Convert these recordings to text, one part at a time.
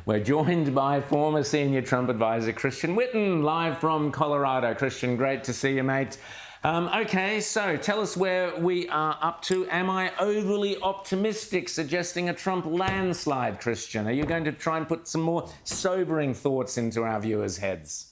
We're joined by former senior Trump advisor Christian Whiton, live from Colorado. Christian, great to see you, mate. Okay, so tell us where we are up to. Am I overly optimistic, suggesting a Trump landslide, Christian? Are you going to try and put some more sobering thoughts into our viewers' heads?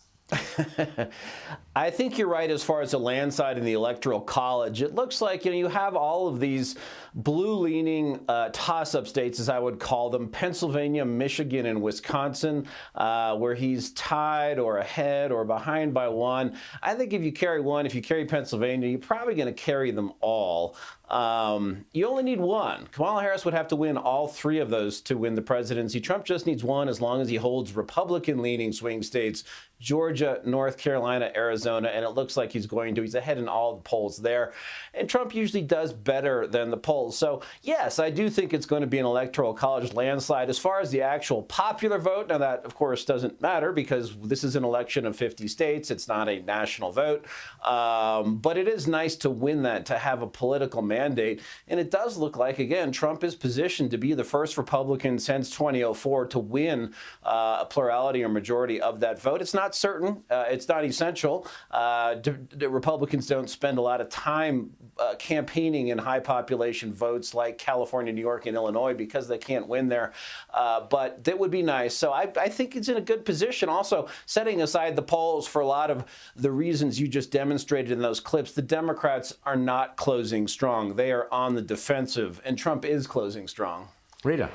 I think you're right as far as a landslide in the Electoral College. It looks like, you have all of these blue-leaning toss-up states, as I would call them, Pennsylvania, Michigan, and Wisconsin, where he's tied or ahead or behind by one. I think if you carry one, if you carry Pennsylvania, you're probably going to carry them all. You only need one. Kamala Harris would have to win all three of those to win the presidency. Trump just needs one as long as he holds Republican-leaning swing states, Georgia, North Carolina, Arizona, and it looks like he's going to. He's ahead in all the polls there. And Trump usually does better than the polls. So, yes, I do think it's going to be an Electoral College landslide. As far as the actual popular vote, now that, of course, doesn't matter because this is an election of 50 states. It's not a national vote. But it is nice to win that, to have a political mandate. And it does look like, again, Trump is positioned to be the first Republican since 2004 to win a plurality or majority of that vote. It's not certain. It's not essential. The Republicans don't spend a lot of time campaigning in high population votes like California, New York, and Illinois because they can't win there. But that would be nice. So I think it's in a good position. Also, setting aside the polls for a lot of the reasons you just demonstrated in those clips, the Democrats are not closing strong. They are on the defensive, and Trump is closing strong. Rita.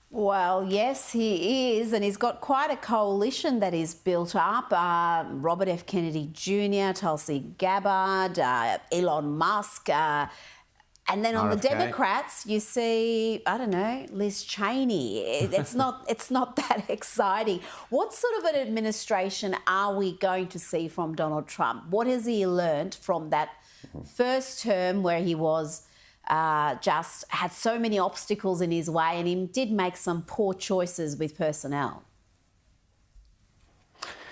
Well, yes, he is, and he's got quite a coalition that is built up. Robert F. Kennedy Jr., Tulsi Gabbard, Elon Musk, and then on the Democrats, you see, I don't know, Liz Cheney. It's not that exciting. What sort of an administration are we going to see from Donald Trump? What has he learned from that first term where he was just had so many obstacles in his way, and he did make some poor choices with personnel?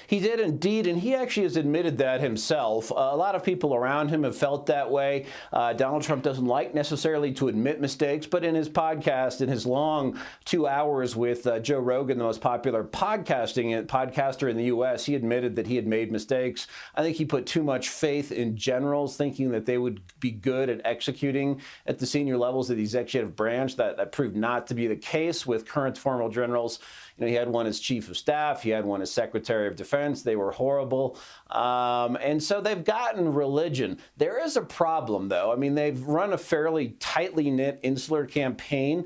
He did indeed, and he actually has admitted that himself. A lot of people around him have felt that way. Donald Trump doesn't like necessarily to admit mistakes, but in his podcast, in his long 2 hours with Joe Rogan, the most popular podcaster in the U.S., he admitted that he had made mistakes. I think he put too much faith in generals, thinking that they would be good at executing at the senior levels of the executive branch. That proved not to be the case with current former generals. He had one as chief of staff. He had one as secretary of defense. They were horrible. And so they've gotten religion. There is a problem, though. I mean, they've run a fairly tightly knit insular campaign,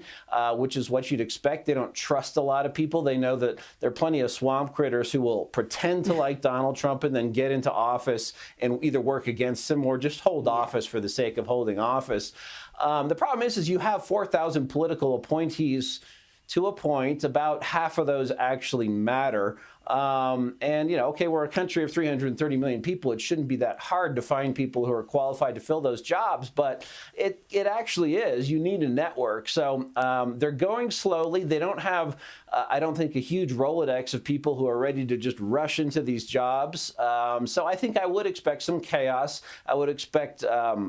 which is what you'd expect. They don't trust a lot of people. They know that there are plenty of swamp critters who will pretend to like Donald Trump and then get into office and either work against him or just hold office for the sake of holding office. The problem is you have 4,000 political appointees to a point. About half of those actually matter. Okay, we're a country of 330 million people. It shouldn't be that hard to find people who are qualified to fill those jobs, but it actually is. You need a network. So they're going slowly. They don't have, I don't think, a huge Rolodex of people who are ready to just rush into these jobs. So I think I would expect some chaos. I would expect,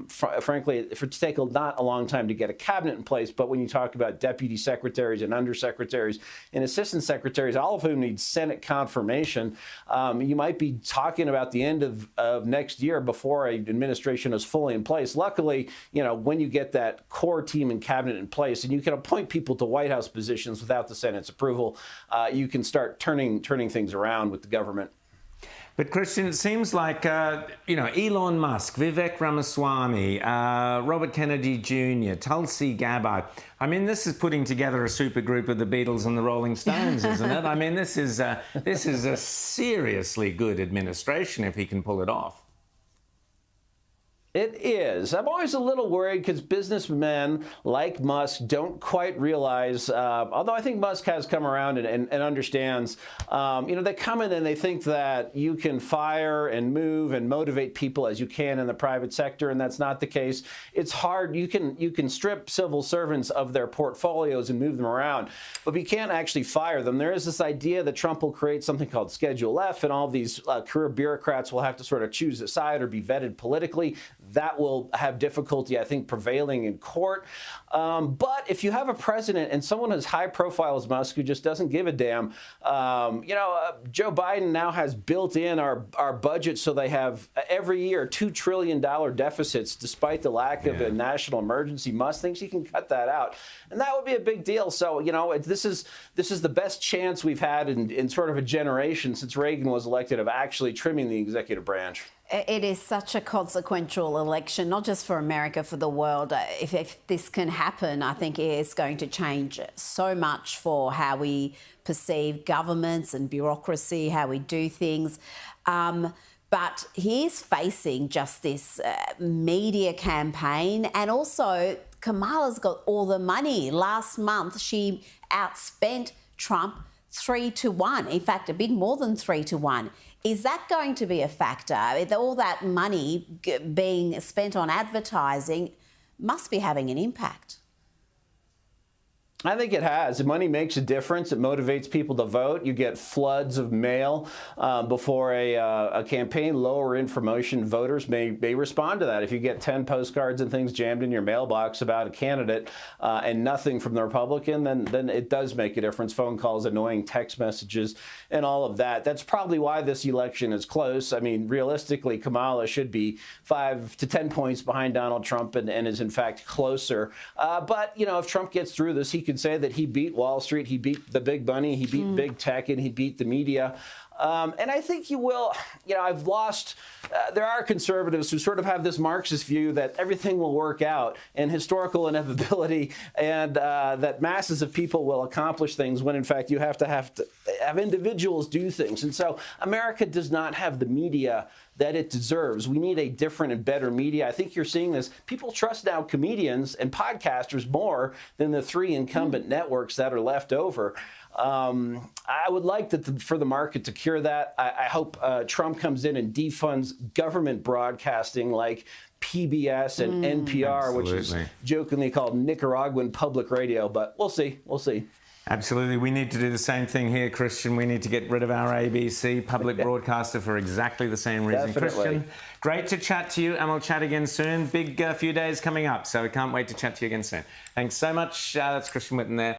frankly, for it to take not a long time to get a cabinet in place. But when you talk about deputy secretaries and undersecretaries and assistant secretaries, all of whom need Senate confirmation, you might be talking about the end of next year before an administration is fully in place. Luckily, when you get that core team and cabinet in place and you can appoint people to White House positions without the Senate's approval, you can start turning things around with the government. But, Christian, it seems like, Elon Musk, Vivek Ramaswamy, Robert Kennedy Jr., Tulsi Gabbard. I mean, this is putting together a super group of the Beatles and the Rolling Stones, isn't it? I mean, this is a seriously good administration if he can pull it off. It is. I'm always a little worried because businessmen like Musk don't quite realize, although I think Musk has come around and understands, they come in and they think that you can fire and move and motivate people as you can in the private sector, and that's not the case. It's hard. You can strip civil servants of their portfolios and move them around, but you can't actually fire them. There is this idea that Trump will create something called Schedule F, and all of these career bureaucrats will have to sort of choose a side or be vetted politically. that will have difficulty, I think, prevailing in court. But if you have a president and someone as high profile as Musk who just doesn't give a damn, Joe Biden now has built in our budget so they have every year $2 trillion deficits despite the lack of a national emergency. Musk thinks he can cut that out. And that would be a big deal. So, this is the best chance we've had in sort of a generation since Reagan was elected of actually trimming the executive branch. It is such a consequential election, not just for America, for the world. If this can happen, I think it's going to change so much for how we perceive governments and bureaucracy, how we do things. But he's facing just this media campaign, and also Kamala's got all the money. Last month, she outspent Trump 3-1. In fact, a bit more than 3-1. Is that going to be a factor? All that money being spent on advertising must be having an impact. I think it has. The money makes a difference. It motivates people to vote. You get floods of mail before a campaign. Lower information voters may respond to that. If you get 10 postcards and things jammed in your mailbox about a candidate and nothing from the Republican, then it does make a difference. Phone calls, annoying text messages, and all of that. That's probably why this election is close. I mean, realistically, Kamala should be 5 to 10 points behind Donald Trump and is, in fact, closer. But, if Trump gets through this, he could say that he beat Wall Street, he beat the big money, he beat big tech, and he beat the media. And I think you will, I've lost, there are conservatives who sort of have this Marxist view that everything will work out and historical inevitability and that masses of people will accomplish things when, in fact, you have to have individuals do things. And so America does not have the media that it deserves. We need a different and better media. I think you're seeing this. People trust now comedians and podcasters more than the 3 incumbent networks that are left over. I would like for the market to cure that. I hope Trump comes in and defunds government broadcasting like PBS and NPR, Absolutely. which is jokingly called Nicaraguan public radio. But we'll see. We'll see. Absolutely. We need to do the same thing here, Christian. We need to get rid of our ABC public broadcaster for exactly the same reason. Definitely. Christian, great to chat to you, and we'll chat again soon. Big few days coming up, so we can't wait to chat to you again soon. Thanks so much. That's Christian Whiton there.